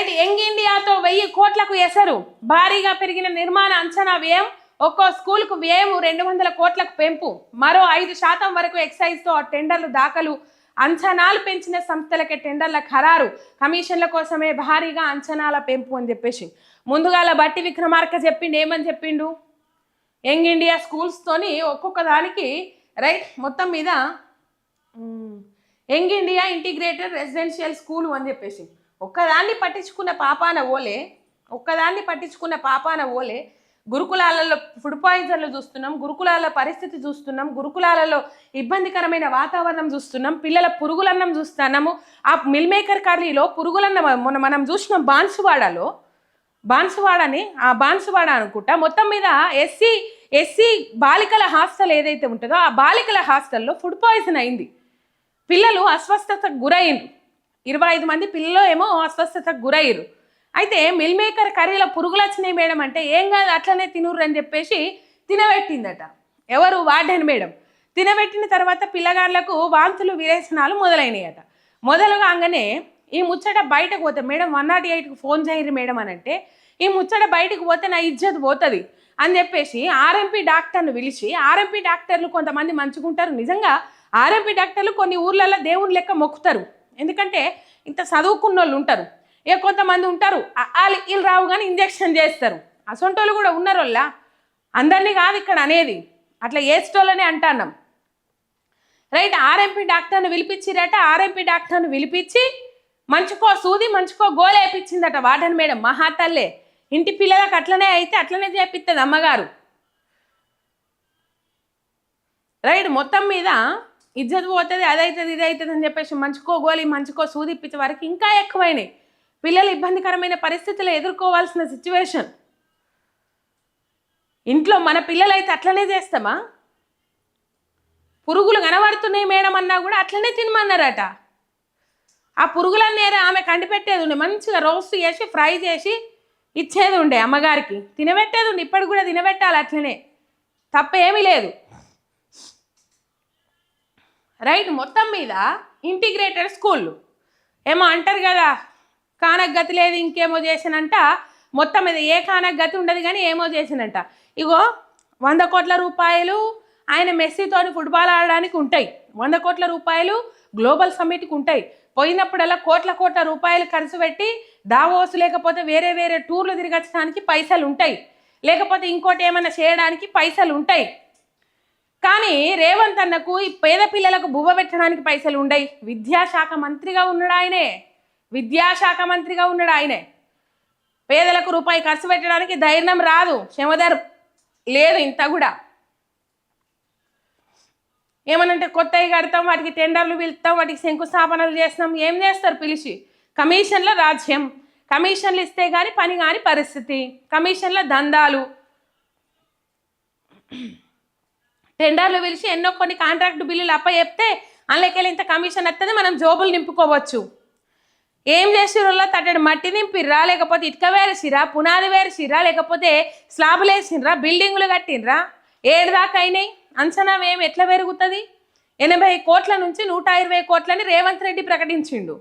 Right. Young ఇండియాతో 1000 కోట్లకు ఎసరు. భారీగా పెరిగిన నిర్మాణ అంచనా వ్యయం. ఒక్కో స్కూల్కు వ్యయం 200 కోట్లకు పెంపు. మరో 5% వరకు ఎక్సైజ్తో టెండర్లు దాఖలు. అంచనాలు పెంచిన సంస్థలకే టెండర్ల ఖరారు. కమిషన్ల కోసమే భారీగా అంచనాల పెంపు అని చెప్పేసి ముందుగాల బట్టి విక్రమార్క చెప్పిండు. ఏమని చెప్పిండు? యంగ్ ఇండియా స్కూల్స్తోని ఒక్కొక్క దానికి రైట్ మొత్తం మీద young India integrated residential school అని చెప్పేసి ఒక్కదాన్ని పట్టించుకున్న పాపాన ఓలే గురుకులాలలో ఫుడ్ పాయిజన్లు చూస్తున్నాం, గురుకులాల పరిస్థితి చూస్తున్నాం, గురుకులాలలో ఇబ్బందికరమైన వాతావరణం చూస్తున్నాం, పిల్లల పురుగులన్నం చూస్తున్నాము. ఆ మిల్ మేకర్ కర్రీలో పురుగులన్నం మనం చూసినాం. బాన్సువాడ అనుకుంటా. మొత్తం మీద ఎస్సీ బాలికల హాస్టల్ ఏదైతే ఉంటుందో ఆ బాలికల హాస్టల్లో ఫుడ్ పాయిజన్ అయింది. పిల్లలు అస్వస్థతకు గురయ్యారు. 25 మంది పిల్లలు ఏమో అస్వస్థతకు గురయ్యారు. అయితే మిల్ మేకర్ కర్రీలో పురుగులు వచ్చినాయి మేడం అంటే ఏం కాదు అట్లనే తినుర్రు అని చెప్పేసి తినబెట్టిందట. ఎవరు? Warden madam. తినబెట్టిన తర్వాత పిల్లగాళ్ళకు వాంతులు విరేచనాలు మొదలైనయట. మొదలుగానే ఈ ముచ్చట బయటకు పోతే మేడం 108కు ఫోన్ చేయరు మేడం అని అంటే ఈ ముచ్చట బయటకు పోతే నా ఇజ్జత్ పోతుంది అని చెప్పేసి ఆర్ఎంపీ డాక్టర్ను పిలిచి, ఆర్ఎంపీ డాక్టర్లు కొంతమంది మంచుకుంటారు. నిజంగా ఆర్ఎంపీ డాక్టర్లు కొన్ని ఊర్లలో దేవుని లెక్క మొక్కుతారు. ఎందుకంటే ఇంత చదువుకున్న వాళ్ళు ఉంటారు. ఇక కొంతమంది ఉంటారు వీళ్ళు రావు కానీ ఇంజెక్షన్ చేస్తారు. అసొంటోళ్ళు కూడా ఉన్నారు. వాళ్ళ అందరినీ కాదు ఇక్కడ అనేది, అట్లా వేసేటోళ్ళనే అంటున్నాం. రైట్. ఆర్ఎంపీ డాక్టర్ని పిలిపించిరట. ఆర్ఎంపీ డాక్టర్ని పిలిపించి మంచుకో సూది మంచుకో గోలేపించిందట వార్డెన్ మేడం. మహాతల్లే ఇంటి పిల్లలకు అట్లనే అయితే అట్లనే చేపిస్తుంది అమ్మగారు. రైట్. మొత్తం మీద ఇజ్జత్ పోతుంది, అదవుతుంది ఇదవుతుంది అని చెప్పేసి మంచుకో గోలి మంచుకో సూది ఇప్పించే వరకు ఇంకా ఎక్కువైనాయి. పిల్లలు ఇబ్బందికరమైన పరిస్థితులు ఎదుర్కోవాల్సిన సిచ్యువేషన్. ఇంట్లో మన పిల్లలైతే అట్లనే చేస్తామా? పురుగులు కనబడుతున్నాయి మేడం అన్నా కూడా అట్లనే తినమన్నారట. ఆ పురుగులన్నీ ఆమె కండిపెట్టేది ఉండే, మంచిగా రోస్ట్ చేసి ఫ్రై చేసి ఇచ్చేది ఉండే అమ్మగారికి, తినబెట్టేది ఉండే. ఇప్పటికి కూడా తినబెట్టాలి అట్లనే, తప్పేమీ లేదు. రైట్. మొత్తం మీద ఇంటిగ్రేటెడ్ స్కూళ్ళు ఏమో అంటారు కదా, కానకు గతి లేదు ఇంకేమో చేసినంట. మొత్తం మీద ఏ కానకు గతి ఉండదు కానీ ఏమో చేసినంట. ఇగో 100 కోట్ల రూపాయలు ఆయన మెస్సీతోని ఫుట్బాల్ ఆడడానికి ఉంటాయి. 100 కోట్ల రూపాయలు గ్లోబల్ సమ్మిట్కి ఉంటాయి. పోయినప్పుడల్లా కోట్ల రూపాయలు ఖర్చు పెట్టి దావోస్ లేకపోతే వేరే టూర్లు తిరగచ్చడానికి పైసలు ఉంటాయి, లేకపోతే ఇంకోటి ఏమైనా చేయడానికి పైసలు ఉంటాయి. కానీ రేవంత్ అన్నకు ఈ పేద పిల్లలకు బువ్వ పెట్టడానికి పైసలు ఉండయి. విద్యాశాఖ మంత్రిగా ఉన్నాడు ఆయనే. పేదలకు రూపాయి ఖర్చు పెట్టడానికి ధైర్యం రాదు, క్షమధర్ లేదు. ఇంత కూడా ఏమనంటే కొత్తవి కడతాం, వాటికి టెండర్లు పిలుస్తాం, వాటికి శంకుస్థాపనలు చేస్తాం. ఏం చేస్తారు? పిలిచి కమిషన్ల రాజ్యం. కమిషన్లు ఇస్తే కానీ పని కాని పరిస్థితి, కమిషన్ల దందాలు. టెండర్లు పిలిచి ఎన్నో కొన్ని కాంట్రాక్ట్ బిల్లులు అప్పచెప్తే అందులోకెళ్ళి ఇంత కమిషన్ వస్తుంది, మనం జోబులు నింపుకోవచ్చు. ఏం చేసిర్రో తట్టడి మట్టి నింపిర్రా, లేకపోతే ఇటుక వేసిరా, పునాది వేసిరా, లేకపోతే స్లాబులు వేసినరా, బిల్డింగులు కట్టినరా? 7 దాకా అయినాయి. అంచనా వ్యయం ఎట్లా పెరుగుతుంది? 80 కోట్ల నుంచి 120 కోట్లని రేవంత్ రెడ్డి ప్రకటించిండు.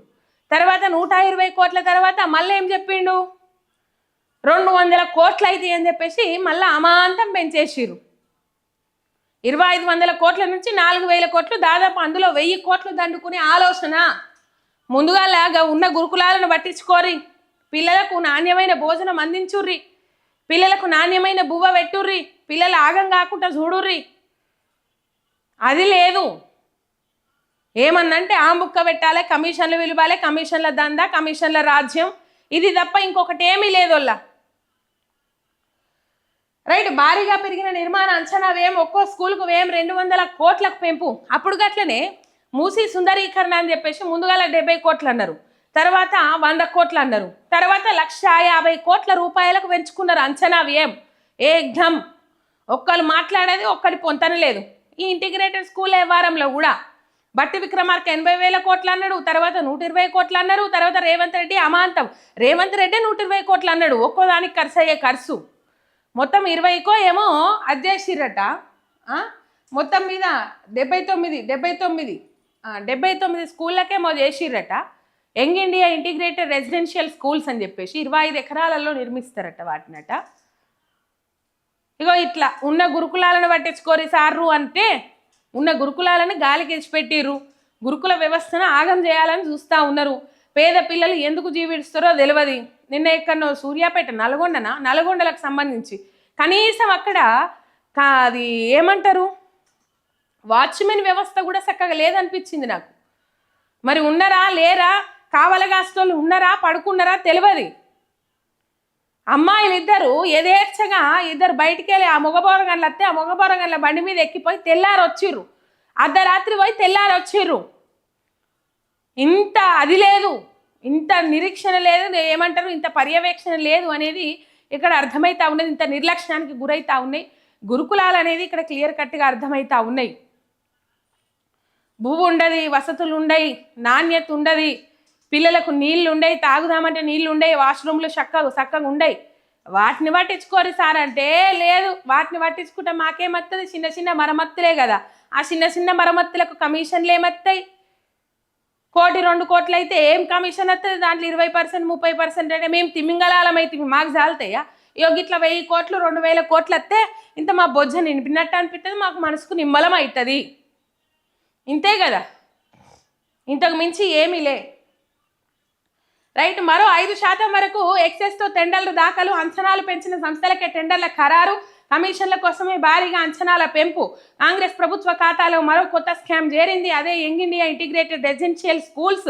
తర్వాత 120 కోట్ల తర్వాత మళ్ళీ ఏం చెప్పిండు? 200 కోట్లు అయితే అని చెప్పేసి మళ్ళీ అమాంతం పెంచేసిరు. 2500 కోట్ల నుంచి 4000 కోట్లు, దాదాపు అందులో 1000 కోట్లు దండుకునే ఆలోచన. ముందుగా లాగా ఉన్న గురుకులాలను పట్టించుకోరి, పిల్లలకు నాణ్యమైన భోజనం అందించుర్రి, పిల్లలకు నాణ్యమైన బువ్వ పెట్టుర్రి, పిల్లలు ఆగం కాకుండా చూడుర్రి. అది లేదు. ఏమన్నంటే ఆంబుక్క పెట్టాలి, కమిషన్లు విలువాలి, కమిషన్ల దందా, కమిషన్ల రాజ్యం. ఇది తప్ప ఇంకొకటి ఏమీ లేదు. రైట్. భారీగా పెరిగిన నిర్మాణ అంచనా వ్యయం. ఒక్కో స్కూల్కు వ్యయం 200 కోట్లకు పెంపు. అప్పుడు గట్లనే మూసీ సుందరీకరణ అని చెప్పేసి ముందుగాల 70 కోట్లు అన్నారు, తర్వాత 100 కోట్లు అన్నారు, తర్వాత 150 కోట్ల రూపాయలకు పెంచుకున్నారు అంచనా వ్యయం. ఏకం ఒక్కరు మాట్లాడేది ఒక్కరి పొంతనలేదు. ఈ ఇంటిగ్రేటెడ్ స్కూల్ వ్యవహారంలో కూడా బట్టి విక్రమార్క 80,000 కోట్లు అన్నాడు, తర్వాత 120 కోట్లు అన్నారు, తర్వాత రేవంత్ రెడ్డి అమాంతం. రేవంత్ రెడ్డి 120 కోట్లు అన్నాడు. ఒక్కో దానికి ఖర్చు అయ్యే ఖర్చు మొత్తం 20కో ఏమో అధ్యక్షిరట. మొత్తం మీద 79 స్కూళ్ళకేమో చేసిరట. Young India integrated residential schools అని చెప్పేసి 25 ఎకరాలలో నిర్మిస్తారట వాటినట. ఇగో ఇట్లా ఉన్న గురుకులాలను పట్టించుకోరి సార్రు అంటే ఉన్న గురుకులాలను గాలికి ఇచ్చిపెట్టిర్రు. గురుకుల వ్యవస్థను ఆగం చేయాలని చూస్తూ ఉన్నారు. పేద పిల్లలు ఎందుకు జీవిస్తారో తెలియదు. నిన్న ఎక్కడో సూర్యాపేట నల్గొండలకు సంబంధించి కనీసం అక్కడ అది ఏమంటారు వాచ్మెన్ వ్యవస్థ కూడా చక్కగా లేదనిపించింది నాకు. మరి ఉన్నారా లేరా, కావలగాస్తోళ్ళు ఉన్నారా పడుకున్నారా తెలియదు. అమ్మాయిలు యథేచ్ఛగా ఇద్దరు బయటికి వెళ్ళి ఆ మగబోరగండ్లు వస్తే ఆ మగబోరగండ్ల బండి మీద ఎక్కిపోయి తెల్లారు వచ్చిర్రు, అర్ధరాత్రి పోయి తెల్లారు వచ్చిర్రు. ఇంత అది లేదు, ఇంత నిరీక్షణ లేదు, ఏమంటారు ఇంత పర్యవేక్షణ లేదు అనేది ఇక్కడ అర్థమవుతా ఉన్నది. ఇంత నిర్లక్ష్యానికి గురైతా ఉన్నాయి. గురుకులాలు అనేది ఇక్కడ క్లియర్ కట్గా అర్థమవుతా ఉన్నాయి. భూమి ఉండదు, వసతులు ఉండయి, నాణ్యత ఉండదు, పిల్లలకు నీళ్లు ఉండయి, తాగుదామంటే నీళ్లు ఉండయి, వాష్రూమ్లు చక్కగా ఉండయి. వాటిని పట్టించుకోరు సార్ అంటే లేదు. వాటిని పట్టించుకుంటే మాకేమత్తది? చిన్న చిన్న మరమ్మత్తులే కదా. ఆ చిన్న చిన్న మరమ్మత్తులకు కమిషన్లు ఏమత్తాయి? 1 కోటి 2 కోట్లు అయితే ఏం కమిషన్ వస్తుంది? దాంట్లో 20% 30% అంటే మేము తిమ్మింగళాలం అయితే మాకు చాలుతాయా? ఇట్లా 1000 కోట్లు 2000 కోట్లు వస్తే ఇంత మా బొజ్జ నింపినట్టు అనిపిస్తుంది, మాకు మనసుకు నిమ్మలం అవుతుంది. ఇంతే కదా, ఇంతకు మించి ఏమీ లే. రైట్. మరో 5% వరకు ఎక్సెస్తో టెండర్లు దాఖలు, అంచనాలు పెంచిన సంస్థలకే టెండర్ల ఖరారు, కమిషన్ల కోసమే భారీగా అంచనాల పెంపు. కాంగ్రెస్ ప్రభుత్వ ఖాతాలో మరో కొత్త స్కామ్ చేరింది. అదే young India integrated residential schools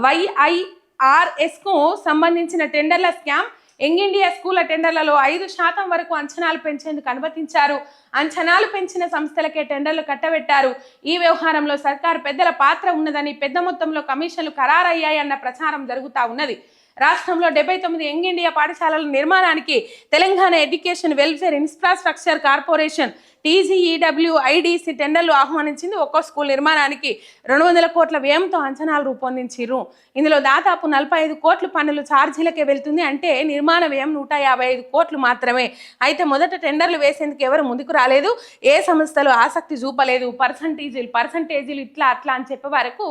YIRS కు సంబంధించిన టెండర్ల స్కామ్. యంగ్ ఇండియా స్కూళ్ల టెండర్లలో 5% వరకు అంచనాలు పెంచేందుకు అనుమతించారు. అంచనాలు పెంచిన సంస్థలకే టెండర్లు కట్టబెట్టారు. ఈ వ్యవహారంలో సర్కారు పెద్దల పాత్ర ఉన్నదని, పెద్ద మొత్తంలో కమిషన్లు ఖరారయ్యాయన్న ప్రచారం జరుగుతూ ఉన్నది. రాష్ట్రంలో 79 యంగ్ ఇండియా పాఠశాలల నిర్మాణానికి Telangana education welfare infrastructure corporation TGEWIDC టెండర్లు ఆహ్వానించింది. ఒక్కో స్కూల్ నిర్మాణానికి 200 కోట్ల వ్యయంతో అంచనాలు రూపొందించారు. ఇందులో దాదాపు 45 కోట్లు పన్నులు ఛార్జీలకే వెళ్తుంది. అంటే నిర్మాణ వ్యయం 155 కోట్లు మాత్రమే. అయితే మొదట టెండర్లు వేసేందుకు ఎవరు ముందుకు రాలేదు, ఏ సంస్థలు ఆసక్తి చూపలేదు. పర్సంటేజీలు ఇట్లా అట్లా అని చెప్పే వరకు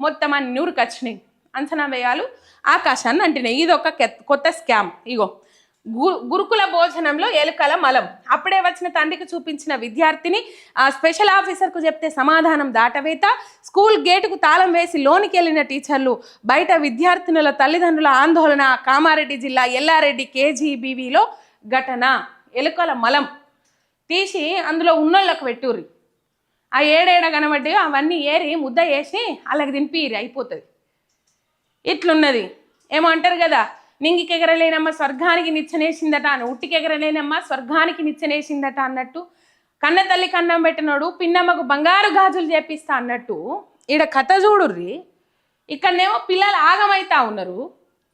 మొత్తం అన్ని నూరుకు వచ్చినాయి. అంచనా వ్యయాలు ఆకాశాన్ని అంటున్నాయి. ఇది ఒక కొత్త స్కామ్. ఇగో గురుకుల భోజనంలో ఎలుకల మలం. అప్పుడే వచ్చిన తండ్రికి చూపించిన విద్యార్థిని స్పెషల్ ఆఫీసర్కు చెప్తే సమాధానం దాటవేత. స్కూల్ గేటుకు తాళం వేసి లోనికి వెళ్ళిన టీచర్లు, బయట విద్యార్థినుల తల్లిదండ్రుల ఆందోళన. కామారెడ్డి జిల్లా ఎల్లారెడ్డి KGBVలో ఘటన. ఎలుకల మలం తీసి అందులో ఉన్నోళ్ళకు పెట్టుర్రి. ఆ ఏడేడ కనబడ్డాయో అవన్నీ ఏరి ముద్ద వేసి అలాగ దింపిరి, అయిపోతుంది. ఇట్లున్నది. ఏమో అంటారు కదా, నింగికి ఎగరలేనమ్మ స్వర్గానికి నిచ్చెనేసిందట అని. ఉట్టికి ఎగరలేనమ్మ స్వర్గానికి నిచ్చెనేసిందట అన్నట్టు, కన్న తల్లి కన్నం పెట్టినోడు పిన్నమ్మకు బంగారు గాజులు చేపిస్తా అన్నట్టు ఈడ కథ చూడుర్రి. ఇక్కడనేమో పిల్లలు ఆగమైతా ఉన్నారు.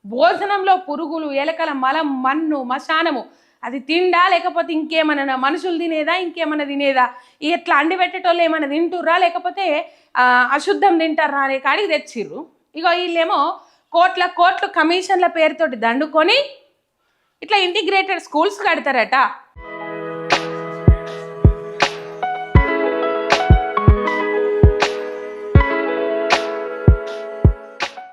భోజనంలో పురుగులు, ఎలకల మలం, మన్ను, మశానము. అది తిండా లేకపోతే ఇంకేమన్నా మనుషులు తినేదా, ఇంకేమన్నా తినేదా? ఇట్లా అండి పెట్టేటోళ్ళు ఏమైనా తింటుర్రా లేకపోతే అశుద్ధం తింటారా అనే కాడికి తెచ్చిర్రు. ఇగో వీళ్ళేమో కోట్ల కమిషన్ల పేరుతోటి దండుకొని ఇట్లా ఇంటిగ్రేటెడ్ స్కూల్స్ కడతారట.